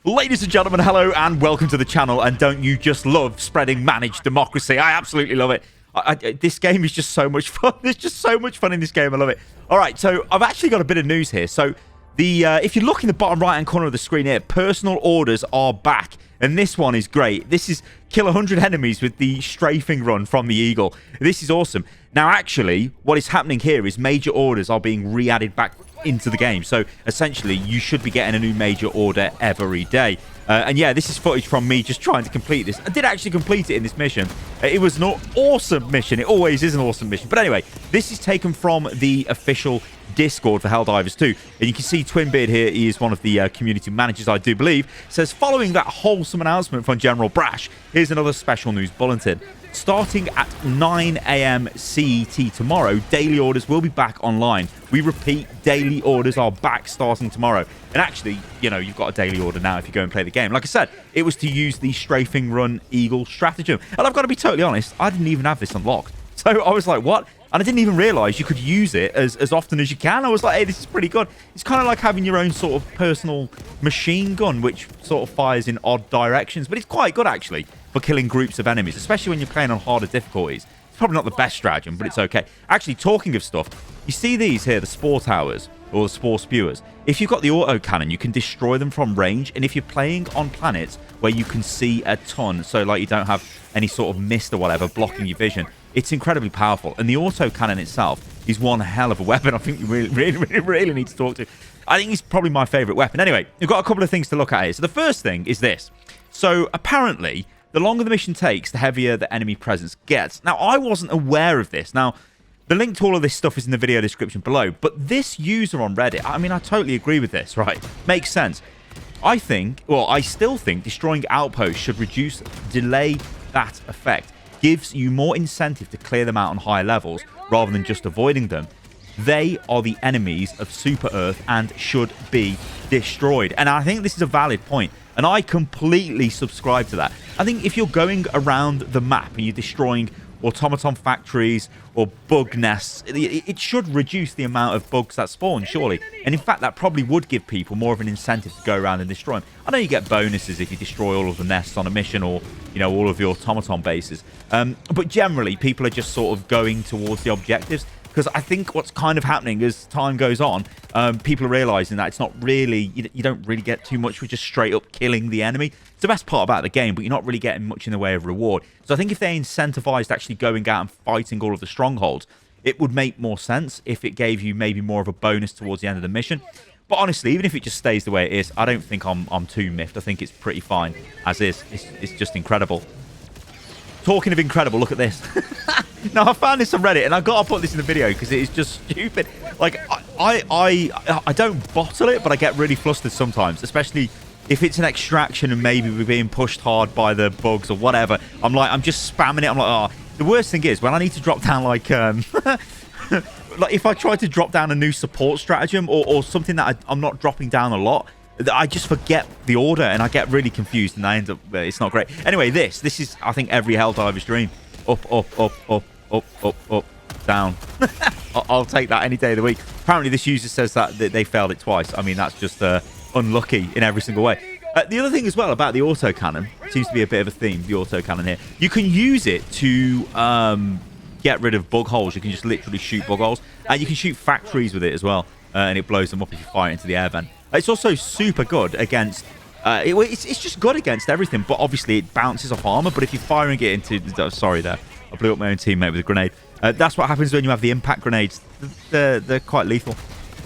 Ladies and gentlemen, hello and welcome to the channel. And don't you just love spreading managed democracy? I absolutely love it. This game is just so much fun. There's just so much fun in this game. I love it. All right, so I've actually got a bit of news here. So if you look in the bottom right-hand corner of the screen here, personal orders are back. And this one is great. This is kill 100 enemies with the strafing run from the Eagle. This is awesome. Now, actually, what is happening here is major orders are being re-added back into the game. So, essentially, you should be getting a new major order every day. And yeah, this is footage from me just trying to complete this. I did actually complete it in this mission. It was an awesome mission. It always is an awesome mission. But anyway, this is taken from the official Discord for Helldivers 2. And you can see Twinbeard here. He is one of the community managers, I do believe. Says, following that wholesome announcement from General Brash, here's another special news bulletin. Starting at 9 AM CET tomorrow, daily orders will be back online. We repeat, daily orders are back starting tomorrow. And actually, you know, you've got a daily order now if you go and play the game. Like I said, it was to use the strafing run Eagle stratagem. And I've got to be totally honest, I didn't even have this unlocked. So I was like, what? And I didn't even realize you could use it as often as you can. I was like, hey, this is pretty good. It's kind of like having your own sort of personal machine gun, which sort of fires in odd directions. But it's quite good, actually, for killing groups of enemies, especially when you're playing on harder difficulties. It's probably not the best stratagem, but it's okay. Actually, talking of stuff, you see these here, the spore towers, or the spore spewers. If you've got the autocannon, you can destroy them from range. And if you're playing on planets where you can see a ton, so like you don't have any sort of mist or whatever blocking your vision, it's incredibly powerful. And the autocannon itself is one hell of a weapon. I think you really need to talk to. I think it's probably my favorite weapon. Anyway, we've got a couple of things to look at here. So the first thing is this. So apparently, the longer the mission takes, the heavier the enemy presence gets. Now, I wasn't aware of this. Now, the link to all of this stuff is in the video description below. But this user on Reddit, I mean, I totally agree with this, right? Makes sense. I still think destroying outposts should delay that effect. Gives you more incentive to clear them out on higher levels rather than just avoiding them. They are the enemies of Super Earth and should be destroyed. And I think this is a valid point. And I completely subscribe to that. I think if you're going around the map and you're destroying automaton factories or bug nests, it should reduce the amount of bugs that spawn, surely. And in fact, that probably would give people more of an incentive to go around and destroy them. I know you get bonuses if you destroy all of the nests on a mission or, you know, all of the automaton bases. But generally, people are just sort of going towards the objectives. Because I think what's kind of happening as time goes on, people are realizing that it's not really, you don't really get too much with just straight up killing the enemy. It's the best part about the game, but you're not really getting much in the way of reward. So I think if they incentivized actually going out and fighting all of the strongholds, it would make more sense if it gave you maybe more of a bonus towards the end of the mission. But honestly, even if it just stays the way it is, I don't think I'm too miffed. I think it's pretty fine as is. It's just incredible. Talking of incredible, look at this. Now, I found this on Reddit, and I've got to put this in the video because it is just stupid. Like, I don't bottle it, but I get really flustered sometimes, especially if it's an extraction and maybe we're being pushed hard by the bugs or whatever. I'm just spamming it. I'm like, oh. The worst thing is when I need to drop down, like, like if I try to drop down a new support stratagem or something that I'm not dropping down a lot, I just forget the order and I get really confused and I end up, it's not great. Anyway, this is, I think, every Helldiver's dream. Up, up, up, up, up, up, up, down. I'll take that any day of the week. Apparently, this user says that they failed it twice. I mean, that's just unlucky in every single way. The other thing as well about the autocannon, seems to be a bit of a theme, the autocannon here. You can use it to get rid of bug holes. You can just literally shoot bug holes. And you can shoot factories with it as well. And it blows them up if you fire into the air vent. It's also super good against... it's just good against everything, but obviously it bounces off armor. But if you're firing it into... Sorry there. I blew up my own teammate with a grenade. That's what happens when you have the impact grenades. They're quite lethal.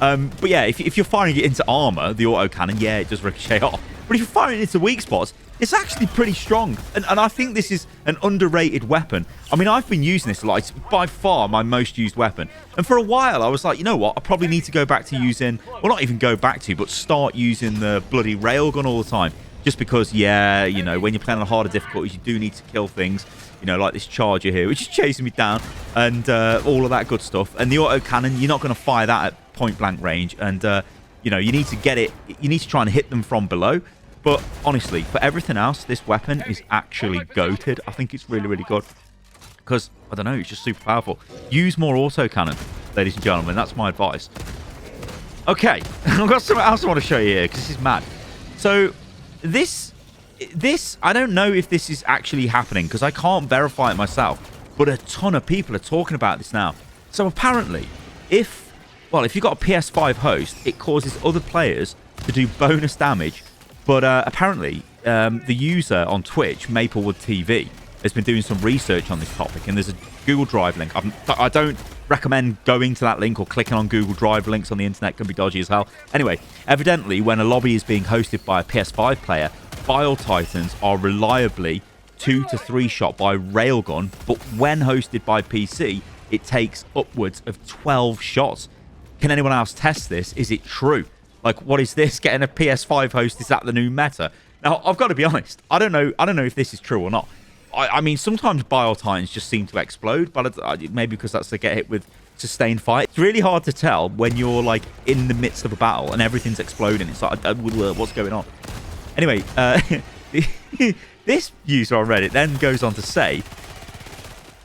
But yeah, if you're firing it into armor, the autocannon, yeah, it does ricochet off. But if you're firing it into weak spots, it's actually pretty strong. And I think this is an underrated weapon. I mean, I've been using this a lot. It's by far my most used weapon. And for a while, I was like, you know what? I probably need to go back to using... Well, not even go back to, but start using the bloody railgun all the time. Just because, yeah, you know, when you're playing on harder difficulties, you do need to kill things. You know, like this charger here, which is chasing me down. And all of that good stuff. And the autocannon, you're not going to fire that at point-blank range. And, you know, you need to get it... You need to try and hit them from below. But honestly, for everything else, this weapon is actually goated. I think it's really, really good. Because, I don't know, it's just super powerful. Use more autocannon, ladies and gentlemen. That's my advice. Okay, I've got something else I want to show you here, because this is mad. So, this, I don't know if this is actually happening because I can't verify it myself, but a ton of people are talking about this now. So apparently, if you've got a PS5 host, it causes other players to do bonus damage. But apparently, the user on Twitch, Maplewood TV, has been doing some research on this topic, and there's a Google Drive link. I don't recommend going to that link or clicking on Google Drive. Links on the internet can be dodgy as hell. Anyway, evidently, when a lobby is being hosted by a PS5 player, Bile Titans are reliably 2 to 3 shot by railgun, but when hosted by PC, it takes upwards of 12 shots. Can anyone else test this? Is it true? Like, what is this? Getting a PS5 host, is that the new meta? Now, I've got to be honest. I don't know if this is true or not. I mean, sometimes Bile Titans just seem to explode, but maybe because that's to get hit with sustained fire. It's really hard to tell when you're, like, in the midst of a battle and everything's exploding. It's like, what's going on? Anyway, this user on Reddit then goes on to say,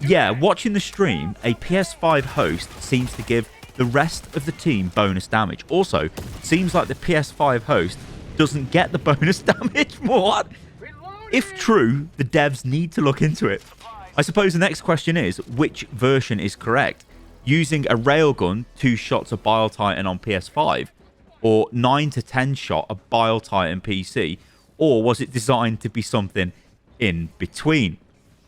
yeah, watching the stream, a PS5 host seems to give the rest of the team bonus damage. Also, seems like the PS5 host doesn't get the bonus damage. What? If true, the devs need to look into it. I suppose the next question is, which version is correct? Using a railgun, 2 shots of Bile Titan on PS5, or 9 to 10 shot of Bile Titan PC, or was it designed to be something in between?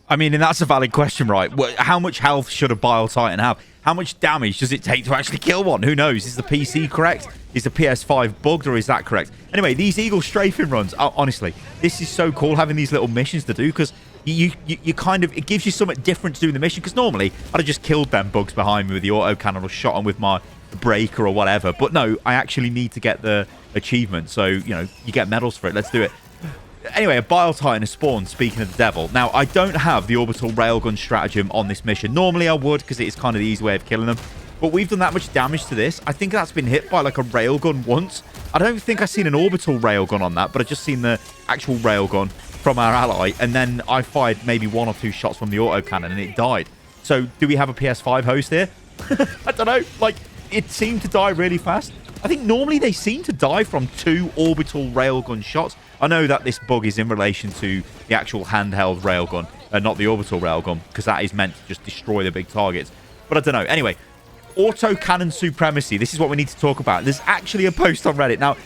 I mean, and that's a valid question, right? How much health should a Bile Titan have? How much damage does it take to actually kill one? Who knows? Is the PC correct? Is the PS5 bugged, or is that correct? Anyway, these Eagle strafing runs, honestly, this is so cool having these little missions to do, because you kind of, it gives you something different to do in the mission, because normally I'd have just killed them bugs behind me with the autocannon or shot them with my breaker or whatever. But no, I actually need to get the achievement, so, you know, you get medals for it. Let's do it. Anyway, a Bile Titan has spawned, speaking of the devil. Now, I don't have the orbital railgun stratagem on this mission. Normally I would, because it is kind of the easy way of killing them. But we've done that much damage to this. I think that's been hit by like a railgun once. I don't think I've seen an orbital railgun on that, but I've just seen the actual railgun from our ally. And then I fired maybe 1 or 2 shots from the autocannon and it died. So do we have a PS5 host here? I don't know. Like, it seemed to die really fast. I think normally they seem to die from 2 orbital railgun shots. I know that this bug is in relation to the actual handheld railgun, not the orbital railgun, because that is meant to just destroy the big targets. But I don't know. Anyway, autocannon supremacy. This is what we need to talk about. There's actually a post on Reddit. Now,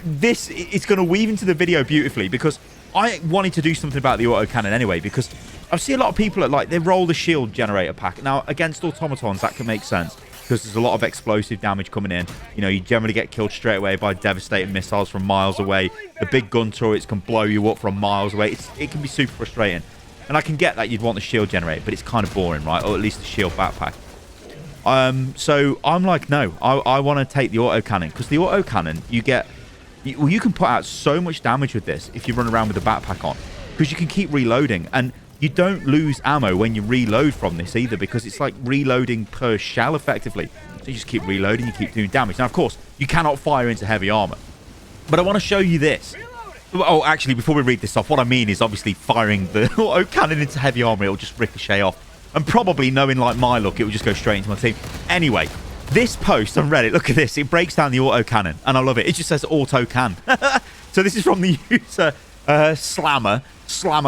this is going to weave into the video beautifully, because I wanted to do something about the autocannon anyway, because I see a lot of people that, like, they roll the shield generator pack. Now, against automatons, that can make sense, because there's a lot of explosive damage coming in. You know, you generally get killed straight away by devastating missiles from miles away. The big gun turrets can blow you up from miles away. It can be super frustrating. And I can get that you'd want the shield generator, but it's kind of boring, right? Or at least the shield backpack. So I'm like, no, I want to take the autocannon, because the autocannon, you can put out so much damage with this if you run around with the backpack on, because you can keep reloading, and you don't lose ammo when you reload from this either, because it's like reloading per shell effectively. So you just keep reloading, you keep doing damage. Now, of course, you cannot fire into heavy armor, but I want to show you this. Oh, actually, before we read this off, what I mean is obviously firing the autocannon into heavy armor, it'll just ricochet off. And probably, knowing like my luck, it will just go straight into my team. Anyway, this post on Reddit, look at this. It breaks down the autocannon, and I love it. It just says autocan. So this is from the user Slammer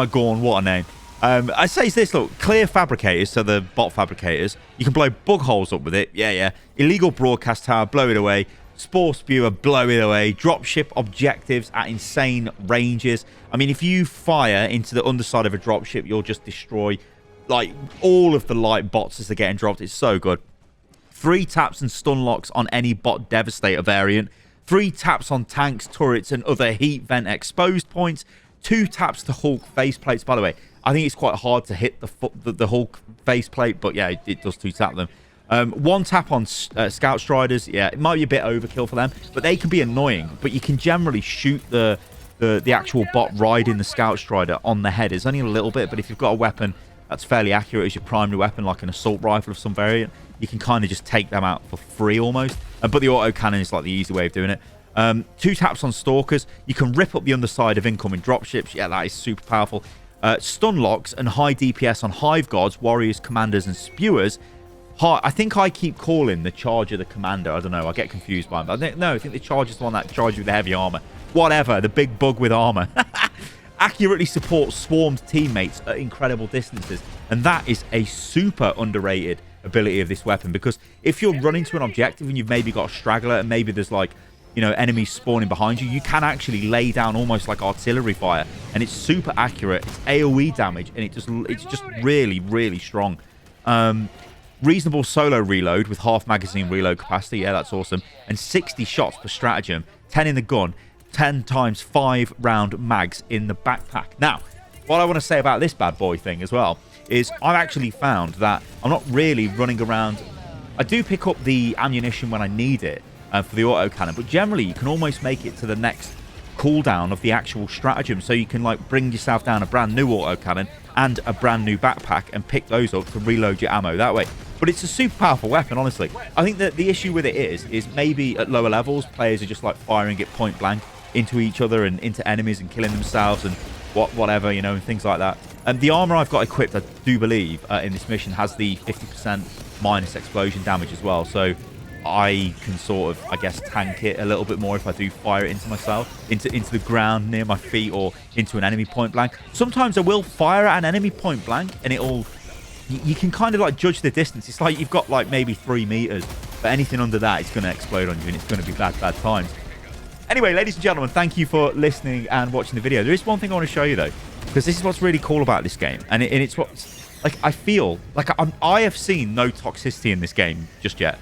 Gorn. What a name. I say this, look, clear fabricators, so the bot fabricators. You can blow bug holes up with it. Yeah. Illegal broadcast tower, blow it away. Spore spewer, blow it away. Dropship objectives at insane ranges. I mean, if you fire into the underside of a dropship, you'll just destroy, like, all of the light bots as they're getting dropped. It's so good. 3 taps and stun locks on any bot devastator variant. 3 taps on tanks, turrets, and other heat vent exposed points. 2 taps to Hulk faceplates. By the way, I think it's quite hard to hit the Hulk faceplate, but yeah, it does 2 tap them. 1 tap on Scout Striders. Yeah, it might be a bit overkill for them, but they can be annoying. But you can generally shoot the actual bot riding the Scout Strider on the head. It's only a little bit, but if you've got a weapon that's fairly accurate as your primary weapon, like an assault rifle of some variant, you can kind of just take them out for free almost. But the autocannon is like the easy way of doing it. 2 taps on Stalkers. You can rip up the underside of incoming dropships. Yeah, that is super powerful. Stun locks and high DPS on Hive Guards, Warriors, Commanders, and Spewers. I think I keep calling the Charger the Commander. I don't know. I get confused by him. I think the Charger's the one that charges with the heavy armor. Whatever. The big bug with armor. Accurately supports swarmed teammates at incredible distances. And that is a super underrated ability of this weapon. Because if you're running to an objective and you've maybe got a straggler and maybe there's like, you know, enemies spawning behind you, you can actually lay down almost like artillery fire. And it's super accurate. It's AoE damage. And it's just really, really strong. Reasonable solo reload with half magazine reload capacity. Yeah, that's awesome. And 60 shots per stratagem. 10 in the gun. 10 times 5 round mags in the backpack. Now, what I want to say about this bad boy thing as well is I've actually found that I'm not really running around. I do pick up the ammunition when I need it for the autocannon, but generally you can almost make it to the next cooldown of the actual stratagem, so you can like bring yourself down a brand new autocannon and a brand new backpack and pick those up to reload your ammo that way. But it's a super powerful weapon, honestly. I think that the issue with it is maybe at lower levels players are just like firing it point blank into each other and into enemies and killing themselves and whatever, you know, and things like that. And the armor I've got equipped, I do believe, in this mission has the 50% minus explosion damage as well. So I can sort of, I guess, tank it a little bit more if I do fire it into myself, into the ground near my feet or into an enemy point blank. Sometimes I will fire at an enemy point blank and it'll... You can kind of like judge the distance. It's like you've got like maybe 3 meters, but anything under that is going to explode on you and it's going to be bad times. Anyway, ladies and gentlemen, thank you for listening and watching the video. There is one thing I want to show you though, because this is what's really cool about this game, and it's what, like, I feel like I have seen no toxicity in this game just yet.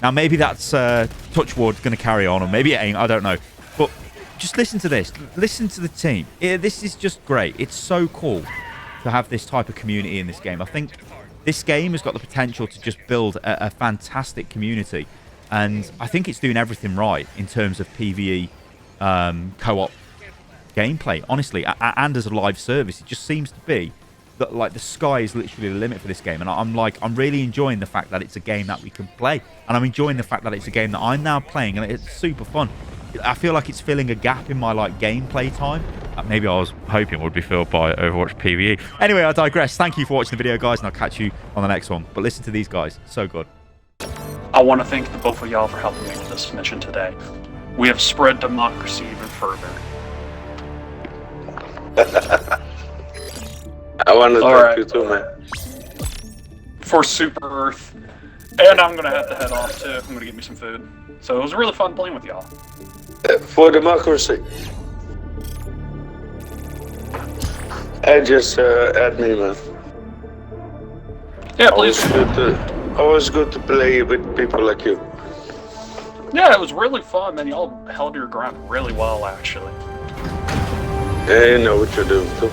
Now maybe that's touch wood going to carry on, or maybe it ain't. I don't know, but just listen to this. Listen to the team. This is just great. It's so cool to have this type of community in this game. I think this game has got the potential to just build a fantastic community, and I think it's doing everything right in terms of PvE co-op gameplay, honestly, and as a live service. It just seems to be that like the sky is literally the limit for this game, and I'm really enjoying the fact that it's a game that we can play, and I'm enjoying the fact that it's a game that I'm now playing, and it's super fun. I feel like it's filling a gap in my like gameplay time. Maybe I was hoping would be filled by Overwatch PvE. Anyway, I digress. Thank you for watching the video, guys, and I'll catch you on the next one. But listen to these guys. So good. I want to thank the both of y'all for helping me with this mission today. We have spread democracy even further. I want to thank you too, man. For Super Earth. And I'm going to have to head off too. I'm going to get me some food. So it was really fun playing with y'all. For democracy. And just add me, man. Yeah, please. Always good to play with people like you. Yeah, it was really fun, man. Y'all held your ground really well, actually. Yeah, you know what you're doing too.